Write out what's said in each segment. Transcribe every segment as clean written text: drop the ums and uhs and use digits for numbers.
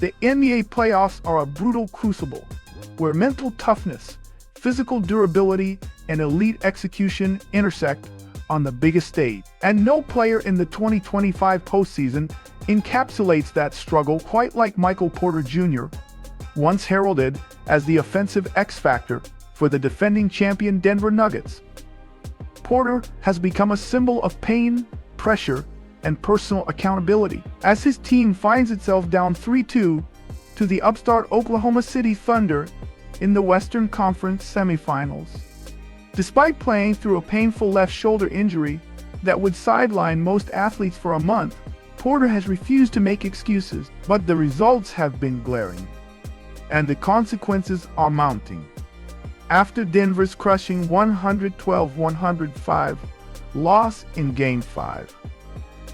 The NBA playoffs are a brutal crucible where mental toughness, physical durability, and elite execution intersect on the biggest stage. And no player in the 2025 postseason encapsulates that struggle quite like Michael Porter Jr., once heralded as the offensive X-factor for the defending champion Denver Nuggets. Porter has become a symbol of pain, pressure, and personal accountability as his team finds itself down 3-2 to the upstart Oklahoma City Thunder in the Western Conference semifinals. Despite playing through a painful left shoulder injury that would sideline most athletes for a month, Porter has refused to make excuses, but the results have been glaring, and the consequences are mounting. After Denver's crushing 112-105 loss in Game 5,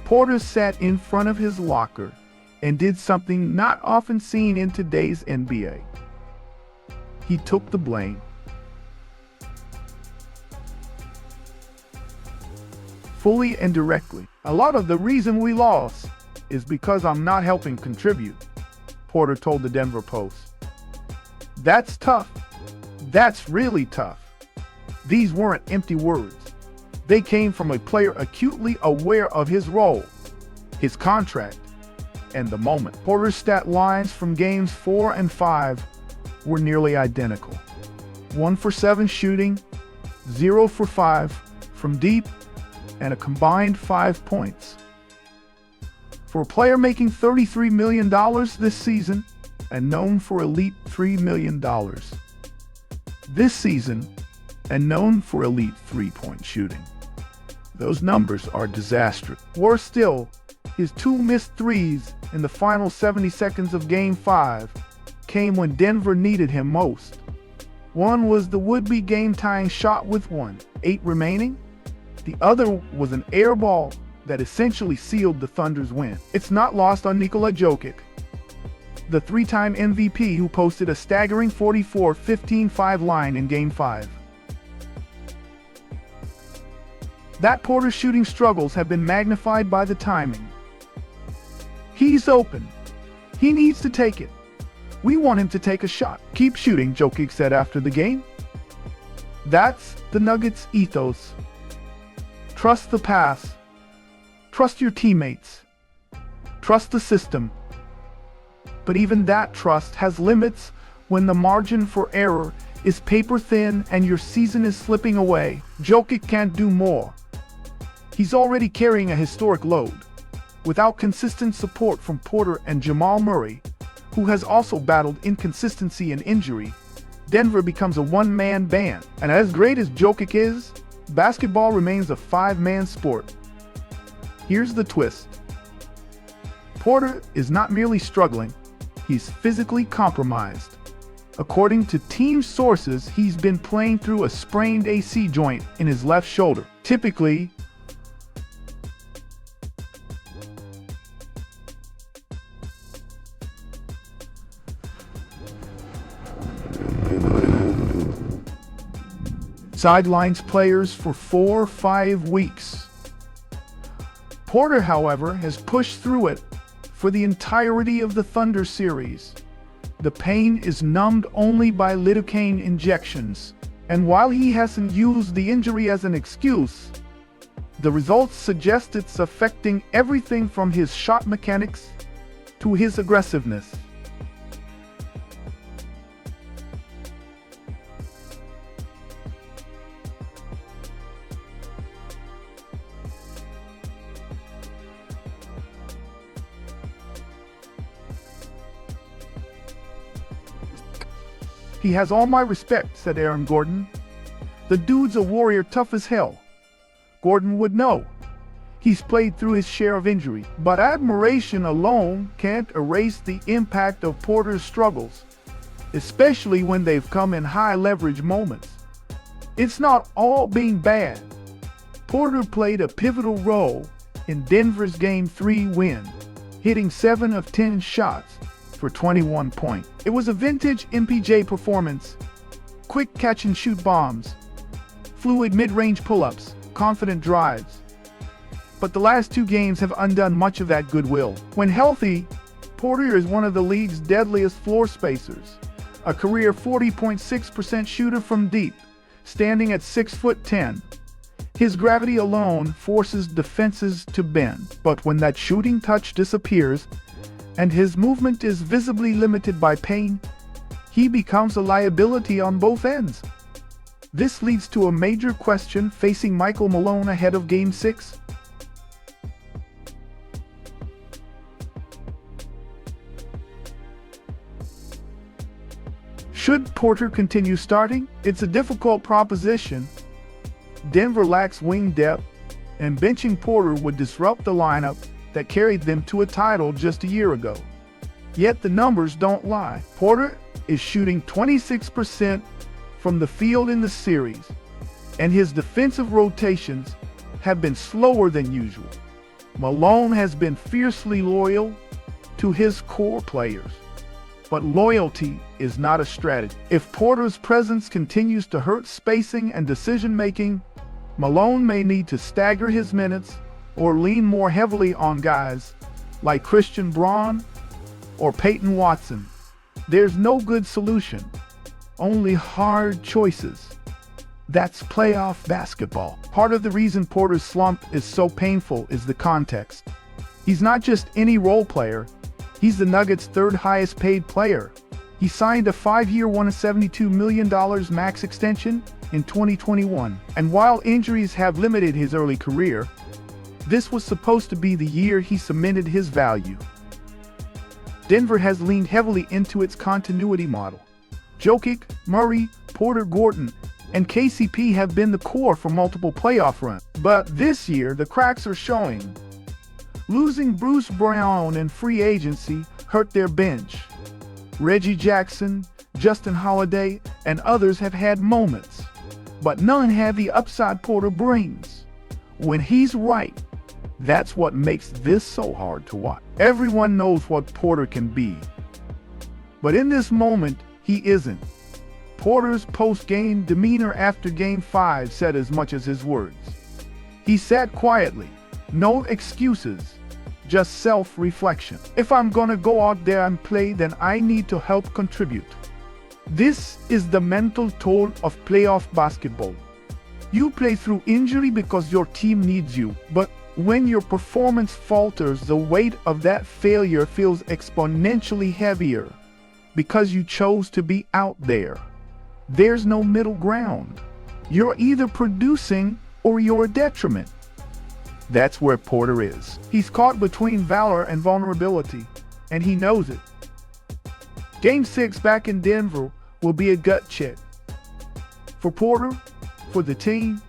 Porter sat in front of his locker and did something not often seen in today's NBA. He took the blame. Fully and directly. A lot of the reason we lost is because I'm not helping contribute, Porter told the Denver Post. That's tough. That's really tough. These weren't empty words. They came from a player acutely aware of his role, his contract, and the moment. Porter's stat lines from games 4 and 5 were nearly identical. 1 for 7 shooting, 0 for 5 from deep, and a combined 5 points. For a player making $33 million this season and known for elite $3 million this season and known for elite three-point shooting, those numbers are disastrous. Worse still, his 2 missed threes in the final 70 seconds of Game 5 came when Denver needed him most. One was the would-be game-tying shot with 1:08 remaining. The other was an air ball that essentially sealed the Thunder's win. It's not lost on Nikola Jokic, the 3-time MVP who posted a staggering 44-15-5 line in Game 5. That Porter's shooting struggles have been magnified by the timing. He's open. He needs to take it. We want him to take a shot. Keep shooting, Jokic said after the game. That's the Nuggets' ethos. Trust the pass. Trust your teammates. Trust the system. But even that trust has limits when the margin for error is paper thin and your season is slipping away. Jokic can't do more. He's already carrying a historic load. Without consistent support from Porter and Jamal Murray, who has also battled inconsistency and injury, Denver becomes a one-man band. And as great as Jokic is, basketball remains a 5-man sport. Here's the twist. Porter is not merely struggling, he's physically compromised. According to team sources, he's been playing through a sprained AC joint in his left shoulder. Typically, sidelines players for 4 or 5 weeks. Porter, however, has pushed through it for the entirety of the Thunder series. The pain is numbed only by lidocaine injections, and while he hasn't used the injury as an excuse, the results suggest it's affecting everything from his shot mechanics to his aggressiveness. He has all my respect, said Aaron Gordon. The dude's a warrior, tough as hell. Gordon would know. He's played through his share of injury, but admiration alone can't erase the impact of Porter's struggles, especially when they've come in high-leverage moments. It's not all being bad. Porter played a pivotal role in Denver's Game 3 win, hitting 7 of 10 shots for 21 points. It was a vintage MPJ performance. Quick catch-and-shoot bombs, fluid mid-range pull-ups, confident drives. But the last 2 games have undone much of that goodwill. When healthy, Porter is one of the league's deadliest floor spacers, a career 40.6% shooter from deep, standing at 6'10". His gravity alone forces defenses to bend, but when that shooting touch disappears and his movement is visibly limited by pain, he becomes a liability on both ends. This leads to a major question facing Michael Malone ahead of Game 6. Should Porter continue starting? It's a difficult proposition. Denver lacks wing depth, and benching Porter would disrupt the lineup that carried them to a title just a year ago. Yet the numbers don't lie. Porter is shooting 26% from the field in the series, and his defensive rotations have been slower than usual. Malone has been fiercely loyal to his core players, but loyalty is not a strategy. If Porter's presence continues to hurt spacing and decision-making, Malone may need to stagger his minutes or lean more heavily on guys like Christian Braun or Peyton Watson. There's no good solution, only hard choices. That's playoff basketball. Part of the reason Porter's slump is so painful is the context. He's not just any role player, he's the Nuggets' third highest paid player. He signed a 5-year, $172 million max extension in 2021. And while injuries have limited his early career, this was supposed to be the year he cemented his value. Denver has leaned heavily into its continuity model. Jokic, Murray, Porter, Gordon, and KCP have been the core for multiple playoff runs. But this year, the cracks are showing. Losing Bruce Brown in free agency hurt their bench. Reggie Jackson, Justin Holiday, and others have had moments, but none have the upside Porter brings. When he's right, that's what makes this so hard to watch. Everyone knows what Porter can be, but in this moment, he isn't. Porter's post-game demeanor after Game 5 said as much as his words. He sat quietly, no excuses, just self-reflection. If I'm gonna go out there and play, then I need to help contribute. This is the mental toll of playoff basketball. You play through injury because your team needs you, but when your performance falters, the weight of that failure feels exponentially heavier because you chose to be out there. There's no middle ground. You're either producing or you're a detriment. That's where Porter is. He's caught between valor and vulnerability, and he knows it. Game 6 back in Denver will be a gut check. For Porter, for the team,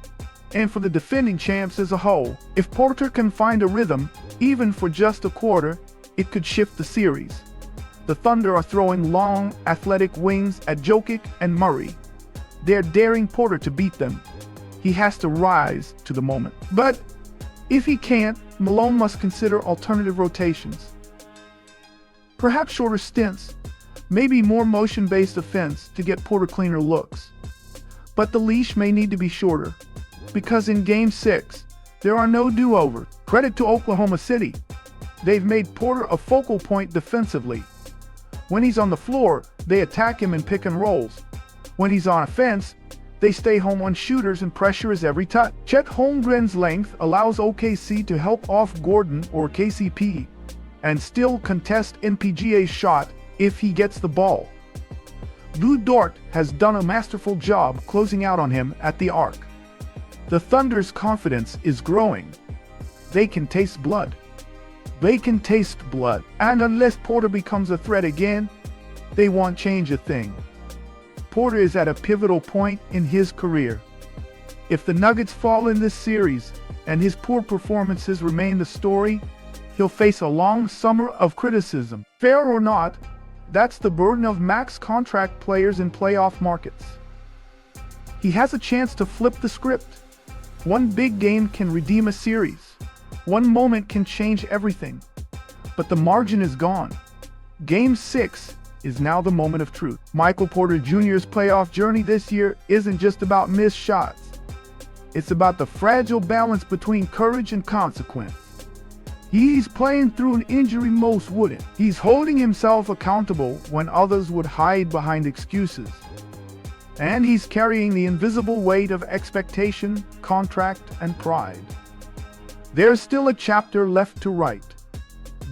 and for the defending champs as a whole. If Porter can find a rhythm, even for just a quarter, it could shift the series. The Thunder are throwing long, athletic wings at Jokic and Murray. They're daring Porter to beat them. He has to rise to the moment. But if he can't, Malone must consider alternative rotations. Perhaps shorter stints, maybe more motion-based offense to get Porter cleaner looks. But the leash may need to be shorter, because in Game 6, there are no do-overs. Credit to Oklahoma City. They've made Porter a focal point defensively. When he's on the floor, they attack him in pick and rolls. When he's on offense, they stay home on shooters and pressure his every touch. Chet Holmgren's length allows OKC to help off Gordon or KCP and still contest NPGA's shot if he gets the ball. Lou Dort has done a masterful job closing out on him at the arc. The Thunder's confidence is growing. They can taste blood. They can taste blood. And unless Porter becomes a threat again, they won't change a thing. Porter is at a pivotal point in his career. If the Nuggets fall in this series and his poor performances remain the story, he'll face a long summer of criticism. Fair or not, that's the burden of max contract players in playoff markets. He has a chance to flip the script. One big game can redeem a series. One moment can change everything. But the margin is gone. Game 6 is now the moment of truth. Michael Porter Jr.'s playoff journey this year isn't just about missed shots. It's about the fragile balance between courage and consequence. He's playing through an injury most wouldn't. He's holding himself accountable when others would hide behind excuses. And he's carrying the invisible weight of expectation, contract, and pride. There's still a chapter left to write.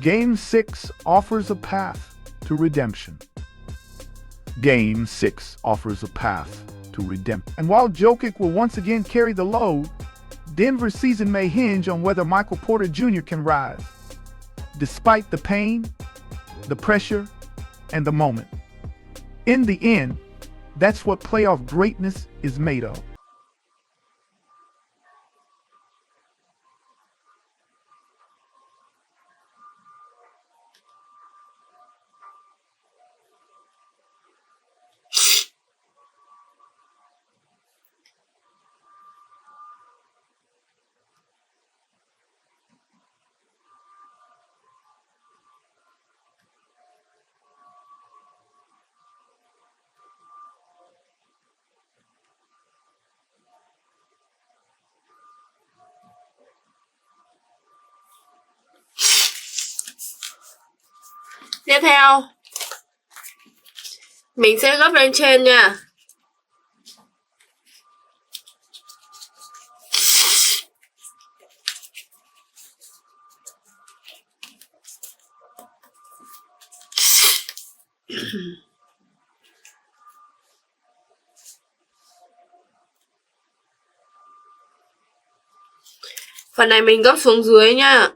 Game 6 offers a path to redemption. Game 6 offers a path to redemption. And while Jokic will once again carry the load, Denver's season may hinge on whether Michael Porter Jr. can rise, despite the pain, the pressure, and the moment. In the end, that's what playoff greatness is made of. Tiếp theo mình sẽ gấp lên trên nha. Phần này mình gấp xuống dưới nha.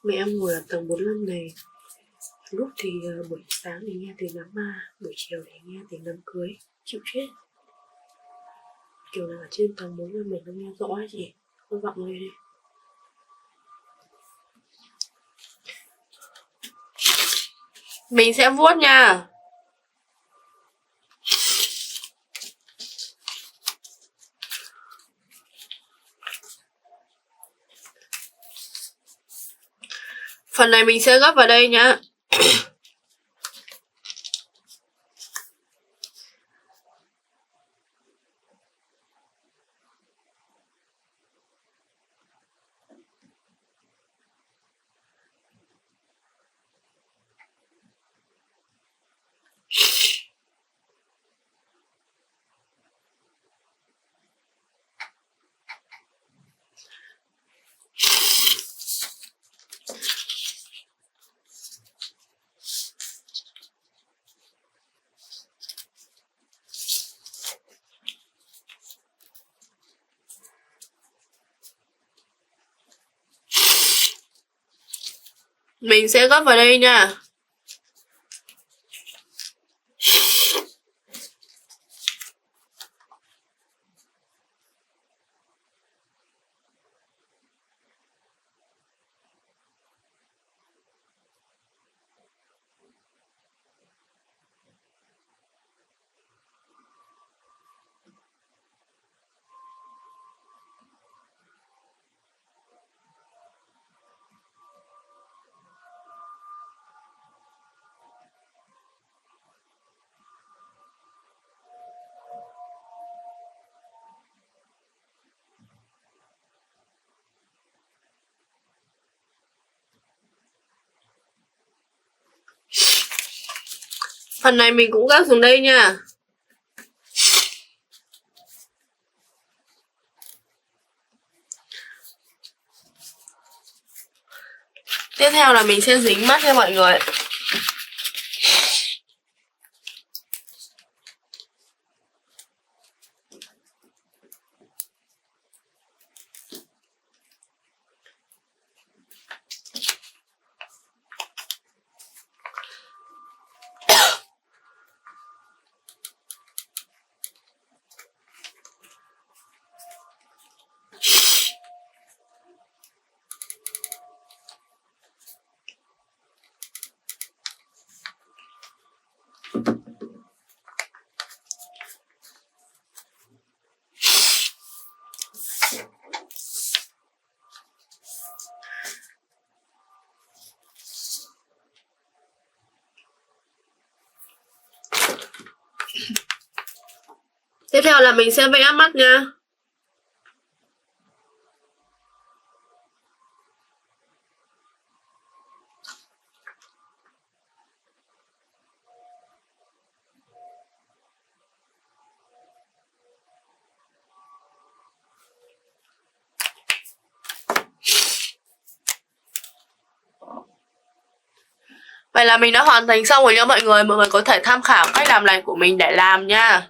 Mẹ em ngồi ở tầng 45 này. Lúc thì buổi sáng thì nghe tiếng đám ma, buổi chiều thì nghe tiếng đám cưới. Chịu chết. Kiểu là ở trên tầng 45 mình không nghe rõ hay gì. Không vọng lên đi. Mình sẽ vuốt nha. Phần này mình sẽ gấp vào đây nhá. Mình sẽ gấp vào đây nha. Phần này mình cũng gấp xuống đây nha. Tiếp theo là mình sẽ dính mắt cho mọi người. Tiếp theo là mình sẽ vẽ mắt nha. Vậy là mình đã hoàn thành xong rồi nha mọi người. Mọi người có thể tham khảo cách làm này của mình để làm nha.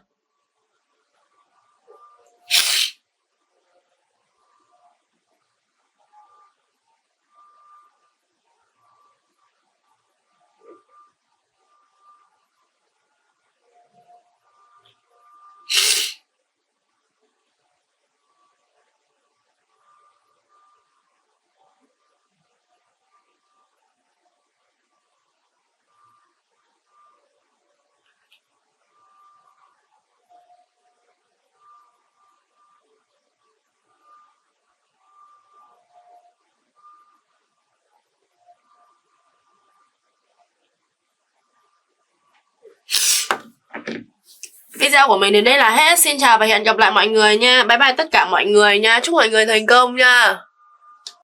Video của mình đến đây là hết. Xin chào và hẹn gặp lại mọi người nha. Bye bye tất cả mọi người nha. Chúc mọi người thành công nha.